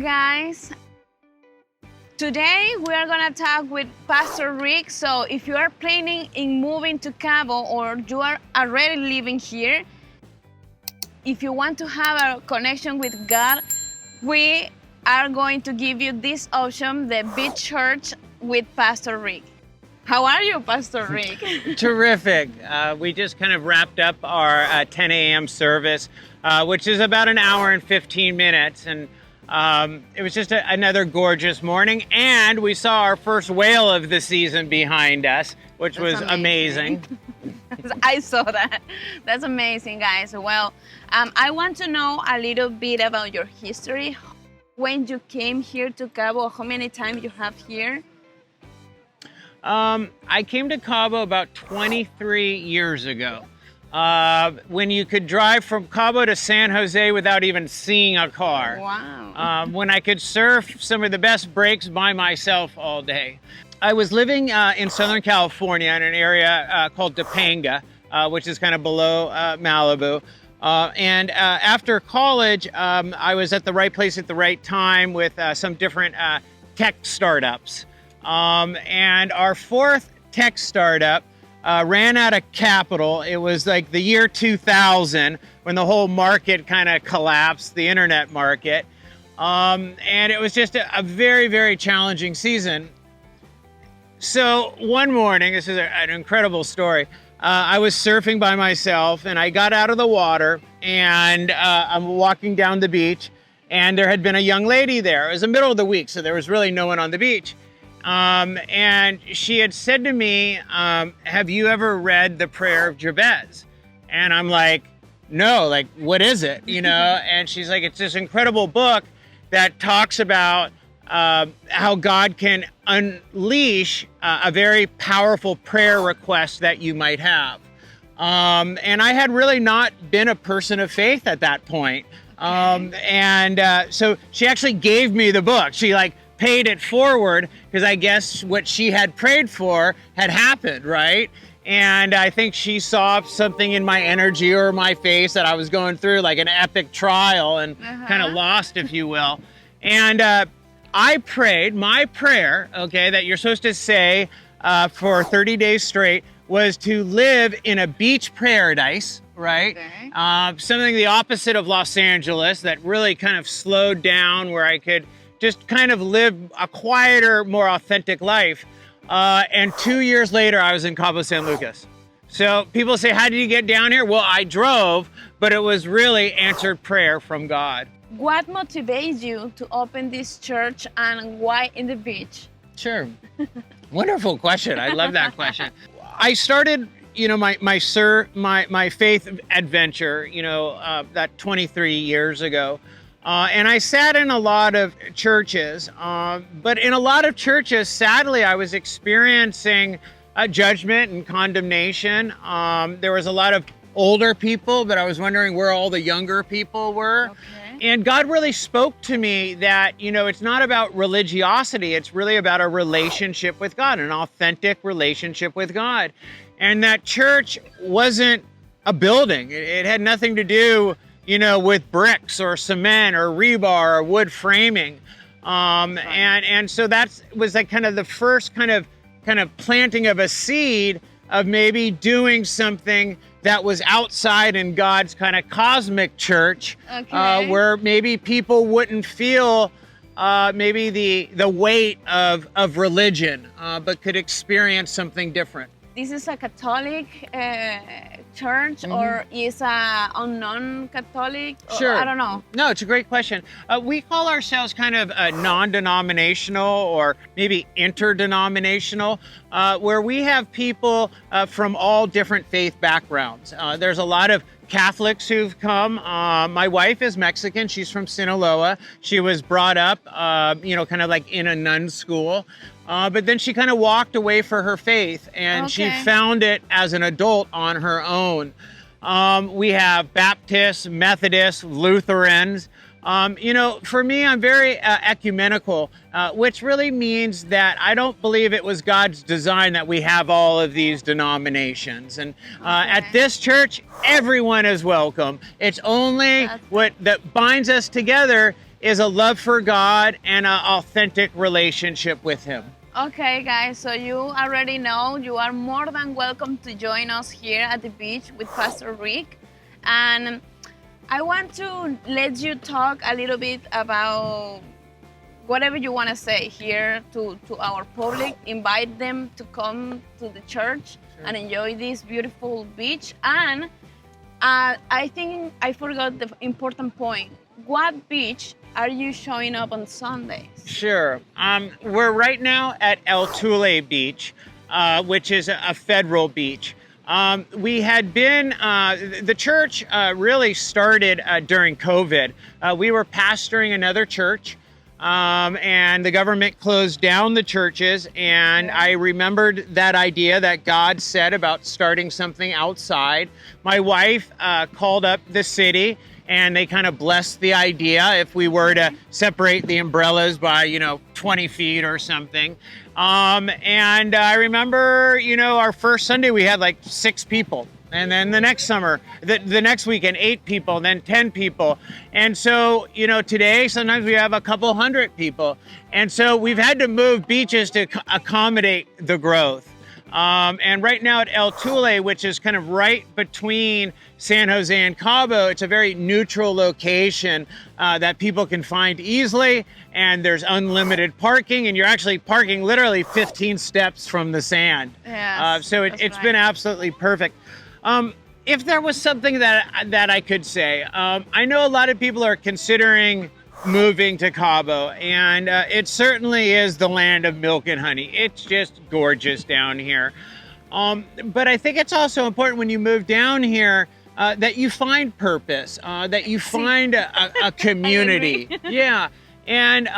guys. Today we are gonna talk with Pastor Rick. So if you are planning in moving to Cabo or you are already living here, if you want to have a connection with God, we are going to give you this option, the Beach Church with Pastor Rick. How are you, Pastor Rick? Terrific. We just kind of wrapped up our 10 a.m. service, which is about an hour and 15 minutes. And it was just another gorgeous morning. And we saw our first whale of the season behind us, which was amazing. I saw that. That's amazing, guys. Well, I want to know a little bit about your history. When you came here to Cabo, how many times you have here? I came to Cabo about 23 years ago, when you could drive from Cabo to San Jose without even seeing a car. Wow. When I could surf some of the best breaks by myself all day. I was living in Southern California in an area called Topanga, which is kind of below Malibu. And after college, I was at the right place at the right time with some different tech startups. And our fourth tech startup ran out of capital. It was like the year 2000 when the whole market kind of collapsed, the internet market. And it was just a very, very challenging season. So one morning, this is an incredible story, I was surfing by myself and I got out of the water and I'm walking down the beach and there had been a young lady there. It was the middle of the week, so there was really no one on the beach. And she had said to me, have you ever read the prayer of Jabez? And I'm like, no, like, what is it? You know? And she's like, it's this incredible book that talks about how God can unleash a very powerful prayer request that you might have. And I had really not been a person of faith at that point. So she actually gave me the book. She paid it forward because I guess what she had prayed for had happened, right? And I think she saw something in my energy or my face that I was going through like an epic trial and kind of lost, if you will. And I prayed, my prayer, okay, that you're supposed to say for 30 days straight was to live in a beach paradise, right? Okay. Something the opposite of Los Angeles that really kind of slowed down where I could just kind of live a quieter, more authentic life. And 2 years later, I was in Cabo San Lucas. So people say, how did you get down here? Well, I drove, but it was really answered prayer from God. What motivates you to open this church and why in the beach? Sure. Wonderful question. I love that question. I started, my faith adventure, that 23 years ago. And I sat in a lot of churches, but in a lot of churches, sadly, I was experiencing judgment and condemnation. There was a lot of older people, but I was wondering where all the younger people were. Okay. And God really spoke to me that, it's not about religiosity, it's really about a relationship with God, an authentic relationship with God. And that church wasn't a building. It had nothing to do with bricks or cement or rebar or wood framing. And so that was like kind of the first kind of planting of a seed of maybe doing something that was outside in God's kind of cosmic church, where maybe people wouldn't feel maybe the weight of religion, but could experience something different. This is a Catholic church, or is a unknown Catholic? Sure. I don't know. No, it's a great question. We call ourselves kind of a non-denominational or maybe interdenominational, where we have people from all different faith backgrounds. There's a lot of Catholics who've come. My wife is Mexican. She's from Sinaloa. She was brought up, kind of like in a nun school. But then she kind of walked away for her faith, and she found it as an adult on her own. We have Baptists, Methodists, Lutherans. For me, I'm very ecumenical, which really means that I don't believe it was God's design that we have all of these denominations. And at this church, everyone is welcome. It's only what that binds us together is a love for God and an authentic relationship with Him. Okay, guys, so you already know you are more than welcome to join us here at the beach with Pastor Rick. And I want to let you talk a little bit about whatever you want to say here to our public. Invite them to come to the church and enjoy this beautiful beach. And I think I forgot the important point. What beach are you showing up on Sundays? Sure. We're right now at Tule Beach, which is a federal beach. We had been, the church really started during COVID. We were pastoring another church, and the government closed down the churches. And I remembered that idea that God said about starting something outside. My wife called up the city, and they kind of blessed the idea if we were to separate the umbrellas by, 20 feet or something. And I remember, our first Sunday we had like 6 people. And then the next summer, the next weekend, 8 people, then 10 people. And so, today, sometimes we have a couple hundred people. And so we've had to move beaches to accommodate the growth. And right now at Tule, which is kind of right between San Jose and Cabo, it's a very neutral location that people can find easily, and there's unlimited parking, and you're actually parking literally 15 steps from the sand. Yes, So it's been absolutely perfect. If there was something that I could say, I know a lot of people are considering moving to Cabo, and it certainly is the land of milk and honey. It's just gorgeous down here. But I think it's also important when you move down here that you find purpose, that you find a community. Yeah, and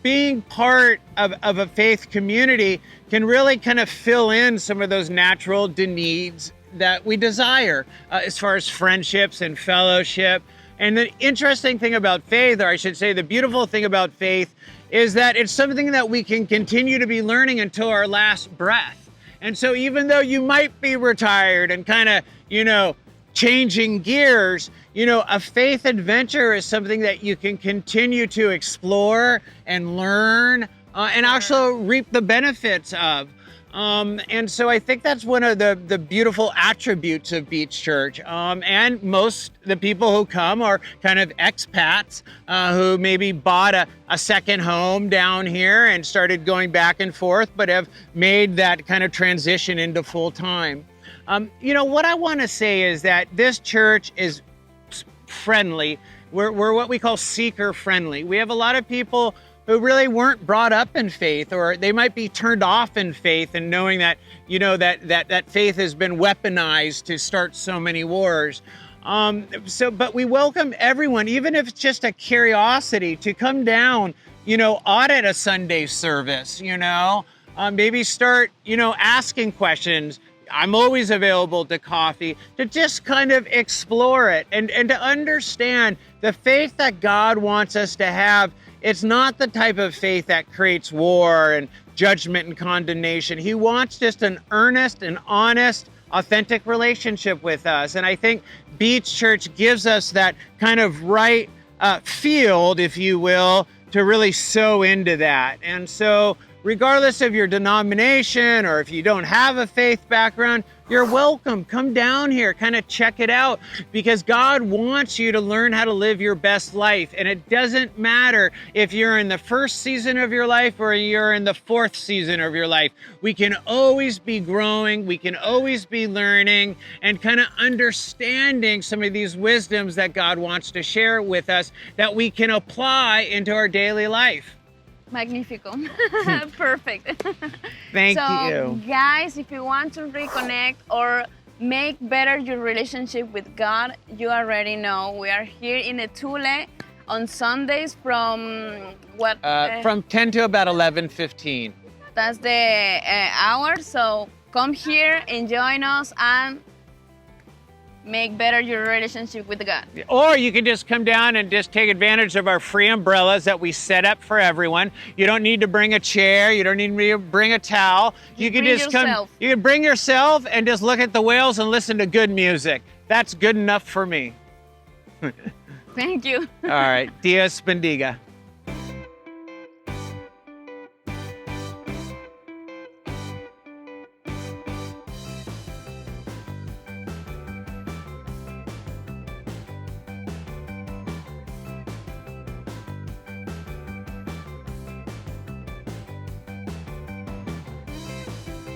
being part of a faith community can really kind of fill in some of those natural needs that we desire as far as friendships and fellowship. And the interesting thing about faith, or I should say the beautiful thing about faith, is that it's something that we can continue to be learning until our last breath. And so even though you might be retired and kind of, changing gears, a faith adventure is something that you can continue to explore and learn and also reap the benefits of. And so I think that's one of the beautiful attributes of Beach Church. And most the people who come are kind of expats who maybe bought a second home down here and started going back and forth, but have made that kind of transition into full time. What I want to say is that this church is friendly. We're what we call seeker friendly. We have a lot of people who really weren't brought up in faith, or they might be turned off in faith and knowing that, that faith has been weaponized to start so many wars. But we welcome everyone, even if it's just a curiosity, to come down, audit a Sunday service, maybe start, asking questions. I'm always available to coffee, to just kind of explore it and to understand the faith that God wants us to have. It's not the type of faith that creates war and judgment and condemnation. He wants just an earnest and honest, authentic relationship with us. And I think Beach Church gives us that kind of right field, if you will, to really sow into that. And so regardless of your denomination or if you don't have a faith background, you're welcome. Come down here, kind of check it out, because God wants you to learn how to live your best life. And it doesn't matter if you're in the first season of your life or you're in the 4th season of your life. We can always be growing. We can always be learning and kind of understanding some of these wisdoms that God wants to share with us that we can apply into our daily life. Magnifico. Perfect. Thank so, you. Guys, if you want to reconnect or make better your relationship with God, you already know we are here in the Tule on Sundays from what? From 10 to about 11:15. That's the hour. So come here and join us and make better your relationship with God. Or you can just come down and just take advantage of our free umbrellas that we set up for everyone. You don't need to bring a chair. You don't need to bring a towel. You can just come. You can bring yourself and just look at the whales and listen to good music. That's good enough for me. Thank you. All right. Dios bendiga.